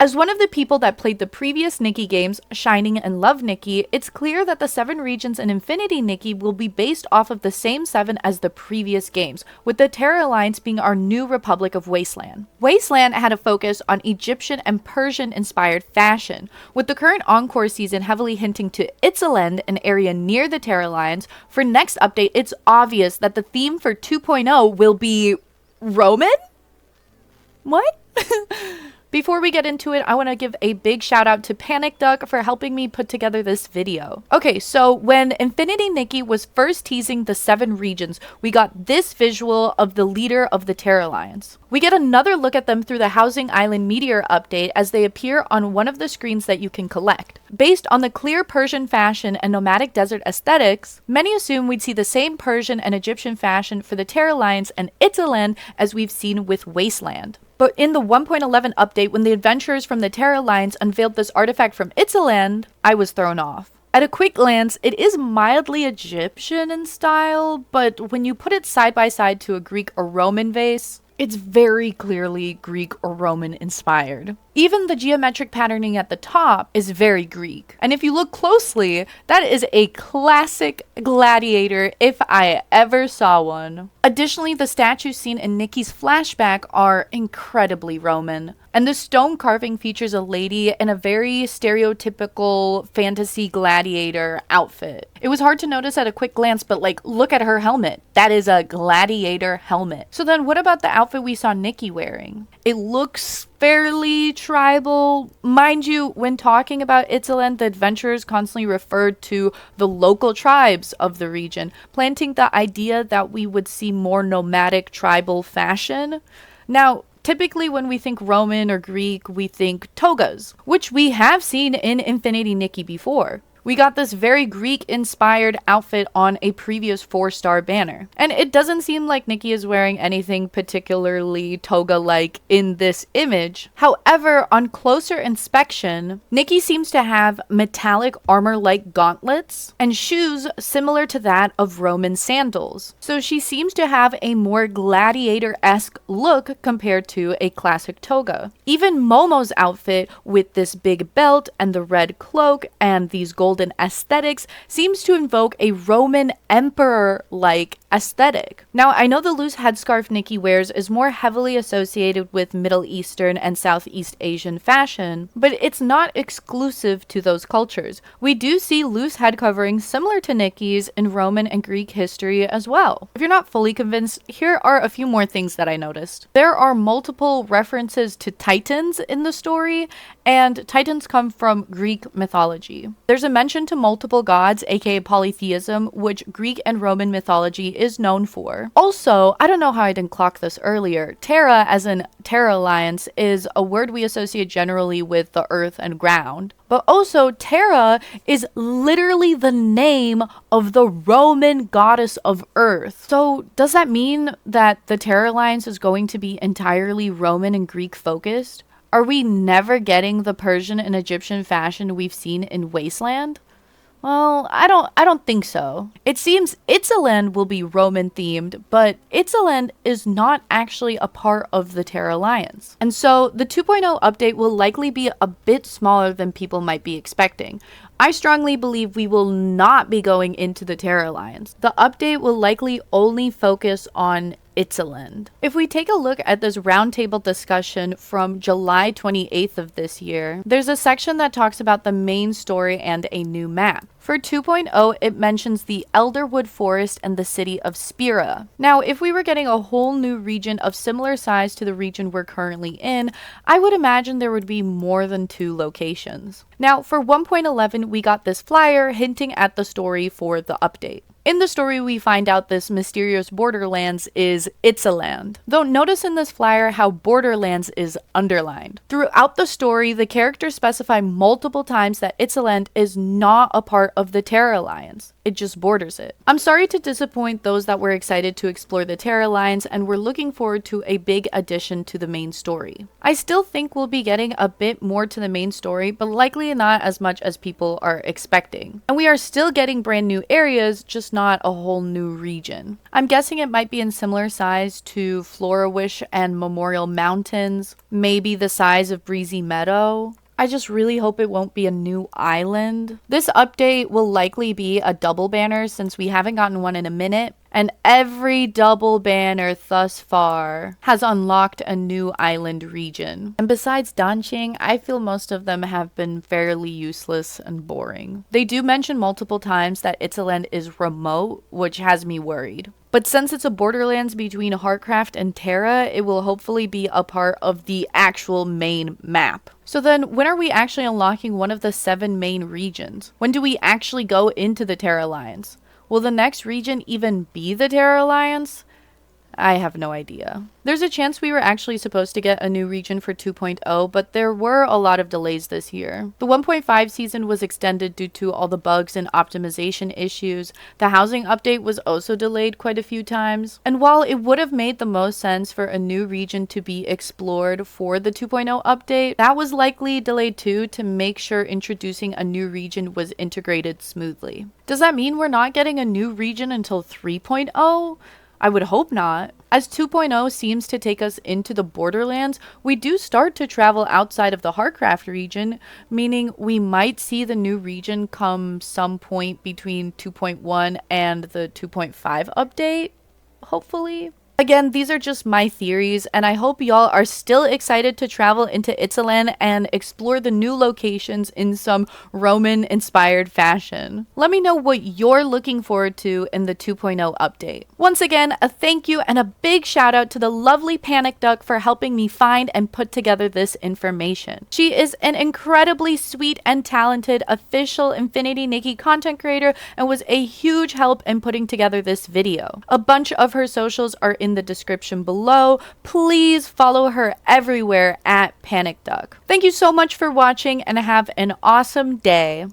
As one of the people that played the previous Nikki games, Shining and Love Nikki, it's clear that the 7 regions in Infinity Nikki will be based off of the same 7 as the previous games, with the Terra Alliance being our new Republic of Wasteland. Wasteland had a focus on Egyptian and Persian-inspired fashion, with the current Encore season heavily hinting to Itzaland, an area near the Terra Alliance. For next update, it's obvious that the theme for 2.0 will be Roman? What? Before we get into it, I want to give a big shout out to PANIK'S for helping me put together this video. Okay, so when Infinity Nikki was first teasing the 7 regions, we got this visual of the leader of the Terra Alliance. We get another look at them through the Housing Island Meteor update as they appear on one of the screens that you can collect. Based on the clear Persian fashion and nomadic desert aesthetics, many assume we'd see the same Persian and Egyptian fashion for the Terra Alliance and Itzaland as we've seen with Wasteland. But in the 1.11 update, when the adventurers from the Terra Alliance unveiled this artifact from Itzaland, I was thrown off. At a quick glance, it is mildly Egyptian in style, but when you put it side by side to a Greek or Roman vase, it's very clearly Greek or Roman inspired. Even the geometric patterning at the top is very Greek. And if you look closely, that is a classic gladiator if I ever saw one. Additionally, the statues seen in Nikki's flashback are incredibly Roman. And the stone carving features a lady in a very stereotypical fantasy gladiator outfit. It was hard to notice at a quick glance, but like, look at her helmet. That is a gladiator helmet. So then what about the outfit we saw Nikki wearing? It looks fairly tribal. Mind you, when talking about Itzaland, the adventurers constantly referred to the local tribes of the region, planting the idea that we would see more nomadic tribal fashion. Now, typically when we think Roman or Greek, we think togas, which we have seen in Infinity Nikki before. We got this very Greek-inspired outfit on a previous 4-star banner. And it doesn't seem like Nikki is wearing anything particularly toga-like in this image. However, on closer inspection, Nikki seems to have metallic armor-like gauntlets and shoes similar to that of Roman sandals. So she seems to have a more gladiator-esque look compared to a classic toga. Even Momo's outfit with this big belt and the red cloak and these golden aesthetics seems to invoke a Roman emperor-like aesthetic. Now, I know the loose headscarf Nikki wears is more heavily associated with Middle Eastern and Southeast Asian fashion, but it's not exclusive to those cultures. We do see loose head coverings similar to Nikki's in Roman and Greek history as well. If you're not fully convinced, here are a few more things that I noticed. There are multiple references to Titans in the story, and Titans come from Greek mythology. There's a mention to multiple gods, aka polytheism, which Greek and Roman mythology is known for. Also, I don't know how I didn't clock this earlier, Terra as in Terra Alliance is a word we associate generally with the earth and ground. But also, Terra is literally the name of the Roman goddess of Earth. So does that mean that the Terra Alliance is going to be entirely Roman and Greek focused? Are we never getting the Persian and Egyptian fashion we've seen in Wasteland? Well, I don't think so. It seems Itzaland will be Roman themed, but Itzaland is not actually a part of the Terra Alliance. And so the 2.0 update will likely be a bit smaller than people might be expecting. I strongly believe we will not be going into the Terra Alliance. The update will likely only focus on Itzaland. If we take a look at this roundtable discussion from July 28th of this year, there's a section that talks about the main story and a new map. For 2.0, it mentions the Elderwood Forest and the city of Spira. Now, if we were getting a whole new region of similar size to the region we're currently in, I would imagine there would be more than 2 locations. Now, for 1.11, we got this flyer hinting at the story for the update. In the story, we find out this mysterious Borderlands is Itzaland. Though notice in this flyer how Borderlands is underlined. Throughout the story, the characters specify multiple times that Itzaland is not a part of the Terra Alliance. It just borders it. I'm sorry to disappoint those that were excited to explore the Terra Alliance and were looking forward to a big addition to the main story. I still think we'll be getting a bit more to the main story, but likely not as much as people are expecting. And we are still getting brand new areas, just not not a whole new region. I'm guessing it might be in similar size to Florawish and Memorial Mountains, maybe the size of Breezy Meadow. I just really hope it won't be a new island. This update will likely be a double banner since we haven't gotten one in a minute. And every double banner thus far has unlocked a new island region. And besides Danqing, I feel most of them have been fairly useless and boring. They do mention multiple times that Itzaland is remote, which has me worried. But since it's a borderlands between Heartcraft and Terra, it will hopefully be a part of the actual main map. So then, when are we actually unlocking one of the 7 main regions? When do we actually go into the Terra Alliance? Will the next region even be the Terra Alliance? I have no idea. There's a chance we were actually supposed to get a new region for 2.0, but there were a lot of delays this year. The 1.5 season was extended due to all the bugs and optimization issues. The housing update was also delayed quite a few times. And while it would have made the most sense for a new region to be explored for the 2.0 update, that was likely delayed too to make sure introducing a new region was integrated smoothly. Does that mean we're not getting a new region until 3.0? I would hope not. As 2.0 seems to take us into the borderlands, we do start to travel outside of the Heartcraft region, meaning we might see the new region come some point between 2.1 and the 2.5 update, hopefully. Again, these are just my theories, and I hope y'all are still excited to travel into Itzaland and explore the new locations in some Roman-inspired fashion. Let me know what you're looking forward to in the 2.0 update. Once again, a thank you and a big shout out to the lovely Panic Duck for helping me find and put together this information. She is an incredibly sweet and talented official Infinity Nikki content creator and was a huge help in putting together this video. A bunch of her socials are in the description below. Please follow her everywhere at Panic Duck. Thank you so much for watching and have an awesome day.